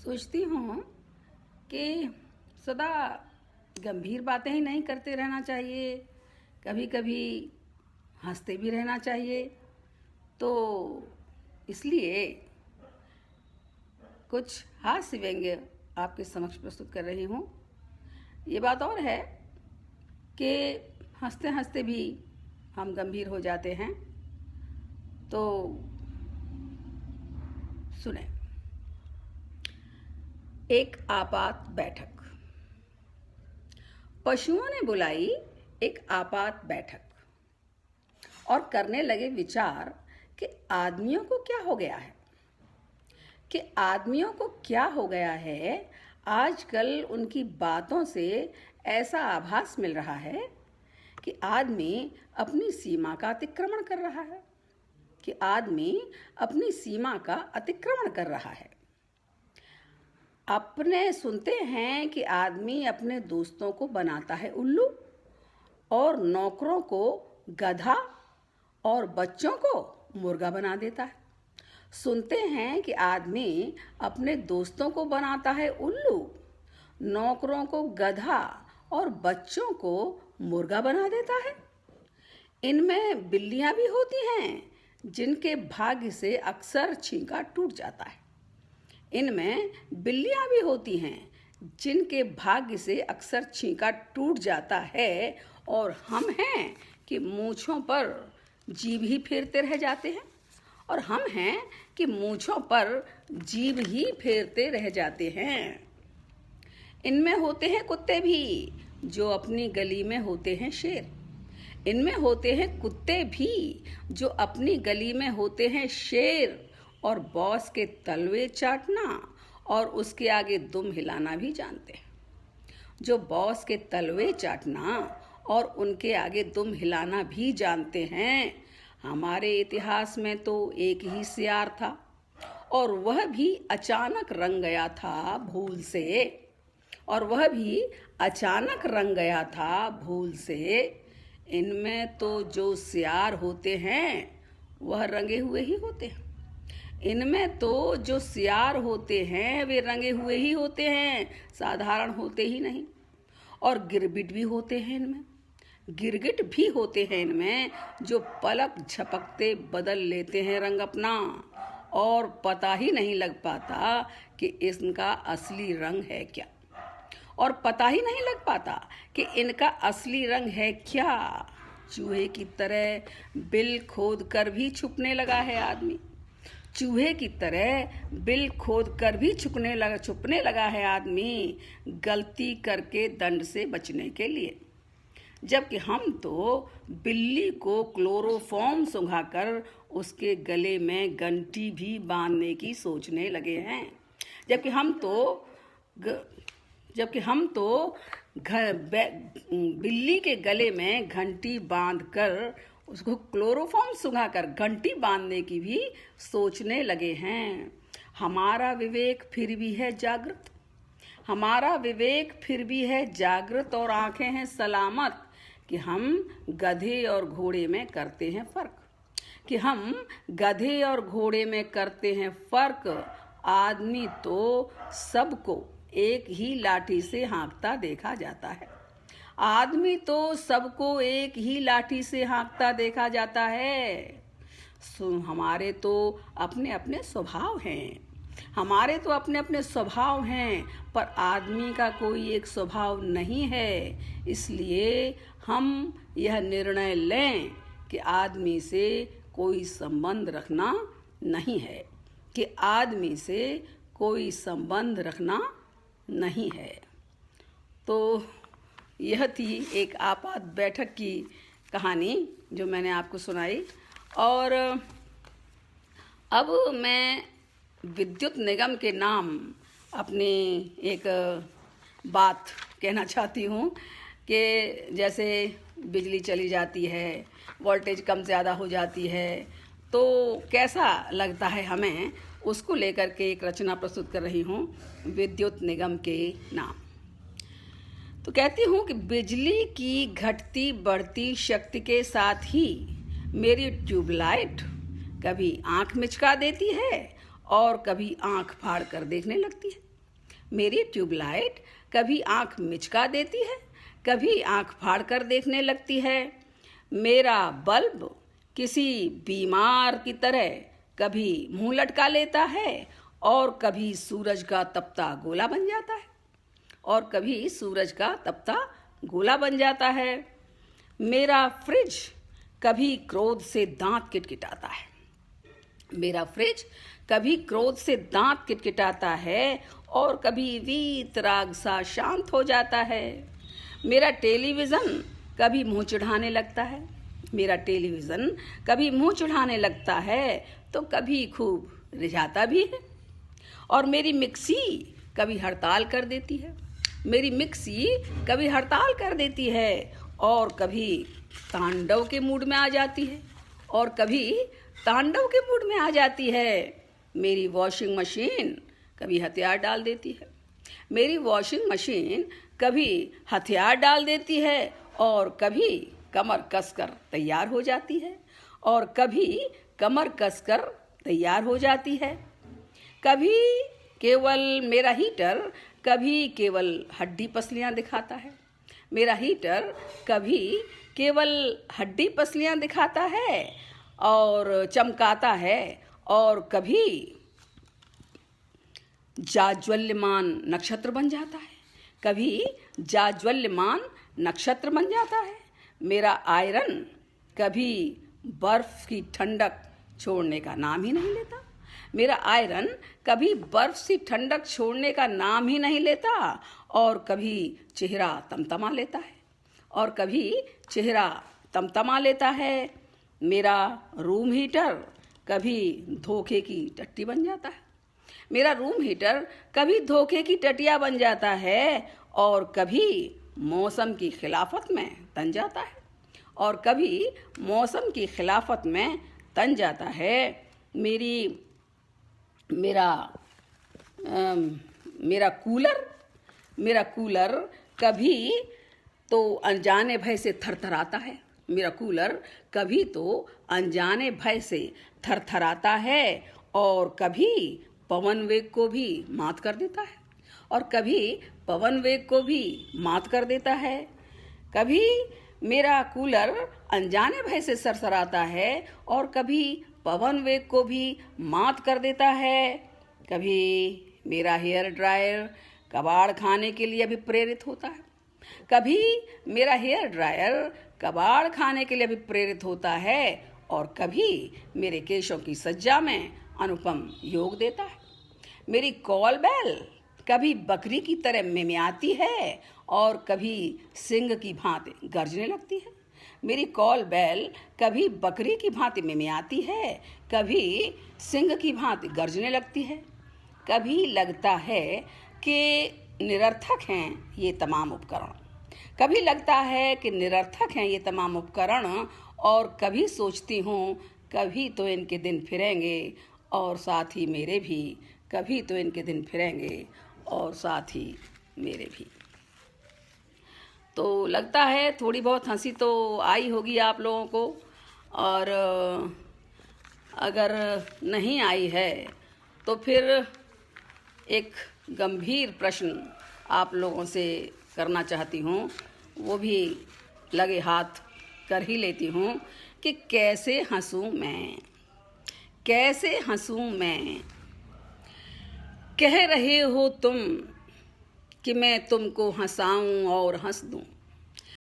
सोचती हूँ कि सदा गंभीर बातें ही नहीं करते रहना चाहिए, कभी कभी हंसते भी रहना चाहिए। तो इसलिए कुछ हास्य व्यंग्य आपके समक्ष प्रस्तुत कर रही हूँ। ये बात और है कि हंसते हंसते भी हम गंभीर हो जाते हैं। तो सुने। एक आपात बैठक। पशुओं ने बुलाई एक आपात बैठक और करने लगे विचार कि आदमियों को क्या हो गया है, आजकल उनकी बातों से ऐसा आभास मिल रहा है कि आदमी अपनी सीमा का अतिक्रमण कर रहा है। अपने सुनते हैं कि आदमी अपने दोस्तों को बनाता है उल्लू और नौकरों को गधा और बच्चों को मुर्गा बना देता है। सुनते हैं कि आदमी अपने दोस्तों को बनाता है उल्लू, नौकरों को गधा और बच्चों को मुर्गा बना देता है। इनमें बिल्लियां भी होती हैं जिनके भाग्य से अक्सर छींका टूट जाता है। और हम हैं कि मूंछों पर जीभ ही फेरते रह जाते हैं। इनमें होते हैं कुत्ते भी जो अपनी गली में होते हैं शेर। और बॉस के तलवे चाटना और उसके आगे दुम हिलाना भी जानते हैं। जो बॉस के तलवे चाटना और उनके आगे दुम हिलाना भी जानते हैं। हमारे इतिहास में तो एक ही सियार था और वह भी अचानक रंग गया था भूल से। इनमें तो जो सियार होते हैं वह रंगे हुए ही होते हैं, साधारण होते ही नहीं। और गिरगिट भी होते हैं इनमें जो पलक झपकते बदल लेते हैं रंग अपना और पता ही नहीं लग पाता कि इनका असली रंग है क्या। चूहे की तरह बिल खोद कर भी छुपने लगा है आदमी गलती करके दंड से बचने के लिए। जबकि हम तो बिल्ली को क्लोरोफॉर्म सुंघाकर उसके गले में घंटी भी बांधने की सोचने लगे हैं। जबकि हम तो बिल्ली के गले में घंटी बांधकर उसको क्लोरोफॉर्म सुंघाकर घंटी बांधने की भी सोचने लगे हैं। हमारा विवेक फिर भी है जागृत और आंखें हैं सलामत कि हम गधे और घोड़े में करते हैं फर्क। आदमी तो सबको एक ही लाठी से हाँकता देखा जाता है। हमारे तो अपने अपने स्वभाव हैं पर आदमी का कोई एक स्वभाव नहीं है। इसलिए हम यह निर्णय लें कि आदमी से कोई संबंध रखना नहीं है। तो यह थी एक आपात बैठक की कहानी जो मैंने आपको सुनाई। और अब मैं विद्युत निगम के नाम अपनी एक बात कहना चाहती हूँ कि जैसे बिजली चली जाती है, वोल्टेज कम ज़्यादा हो जाती है, तो कैसा लगता है हमें, उसको लेकर के एक रचना प्रस्तुत कर रही हूँ विद्युत निगम के नाम। तो कहती हूँ कि बिजली की घटती बढ़ती शक्ति के साथ ही मेरी ट्यूबलाइट कभी आंख मिचका देती है और कभी आंख फाड़ कर देखने लगती है। मेरी ट्यूबलाइट कभी आंख मिचका देती है, कभी आंख फाड़ कर देखने लगती है। मेरा बल्ब किसी बीमार की तरह कभी मुंह लटका लेता है और कभी सूरज का तपता गोला बन जाता है, और कभी सूरज का तपता गोला बन जाता है। मेरा फ्रिज कभी क्रोध से दांत किटकिटाता है। मेरा फ्रिज कभी क्रोध से दांत किटकिटाता है और कभी वीतराग सा शांत हो जाता है। मेरा टेलीविज़न कभी मुंह चढ़ाने लगता है। मेरा टेलीविज़न कभी मुंह चढ़ाने लगता है तो कभी खूब रिझाता भी है। और मेरी मिक्सी कभी हड़ताल कर देती है। मेरी मिक्सी कभी हड़ताल कर देती है और कभी तांडव के मूड में आ जाती है, और कभी तांडव के मूड में आ जाती है। मेरी वॉशिंग मशीन कभी हथियार डाल देती है। मेरी वॉशिंग मशीन कभी हथियार डाल देती है और कभी कमर कसकर तैयार हो जाती है, और कभी कमर कसकर तैयार हो जाती है। कभी केवल मेरा हीटर कभी केवल हड्डी पसलियाँ दिखाता है। मेरा हीटर कभी केवल हड्डी पसलियाँ दिखाता है और चमकाता है, और कभी जाज्वल्यमान नक्षत्र बन जाता है। कभी जाज्वल्यमान नक्षत्र बन जाता है। मेरा आयरन कभी बर्फ की ठंडक छोड़ने का नाम ही नहीं लेता। मेरा आयरन कभी बर्फ सी ठंडक छोड़ने का नाम ही नहीं लेता, और कभी चेहरा तमतमा लेता है, और कभी चेहरा तमतमा लेता है। मेरा रूम हीटर कभी धोखे की टट्टी बन जाता है। मेरा रूम हीटर कभी धोखे की टटिया बन जाता है, और कभी मौसम की खिलाफत में तन जाता है, और कभी मौसम की खिलाफत में तन जाता है। मेरा कूलर कभी तो अनजाने भय से थरथराता है। मेरा कूलर कभी तो अनजाने भय से थरथराता है, और कभी पवन वेग को भी मात कर देता है, और कभी पवन वेग को भी मात कर देता है। कभी मेरा कूलर अनजाने भय से सरसराता है और कभी पवन वेग को भी मात कर देता है। कभी मेरा हेयर ड्रायर कबाड़ खाने के लिए भी प्रेरित होता है। कभी मेरा हेयर ड्रायर कबाड़ खाने के लिए भी प्रेरित होता है, और कभी मेरे केशों की सज्जा में अनुपम योग देता है। मेरी कॉल बेल कभी बकरी की तरह मिमियाती है और कभी सिंह की भांति गरजने लगती है। मेरी कॉल बेल कभी बकरी की भांति मिमियाती है, कभी सिंह की भांति गरजने लगती है। कभी लगता है कि निरर्थक हैं ये तमाम उपकरण, कभी लगता है कि निरर्थक हैं ये तमाम उपकरण, और कभी सोचती हूँ कभी तो इनके दिन फिरेंगे और साथ ही मेरे भी, कभी तो इनके दिन फिरेंगे और साथ ही मेरे भी। तो लगता है थोड़ी बहुत हंसी तो आई होगी आप लोगों को, और अगर नहीं आई है तो फिर एक गंभीर प्रश्न आप लोगों से करना चाहती हूँ, वो भी लगे हाथ कर ही लेती हूँ कि कैसे हंसूँ मैं, कैसे हंसूँ मैं। कह रहे हो तुम कि मैं तुमको हंसाऊं और हंस दूं,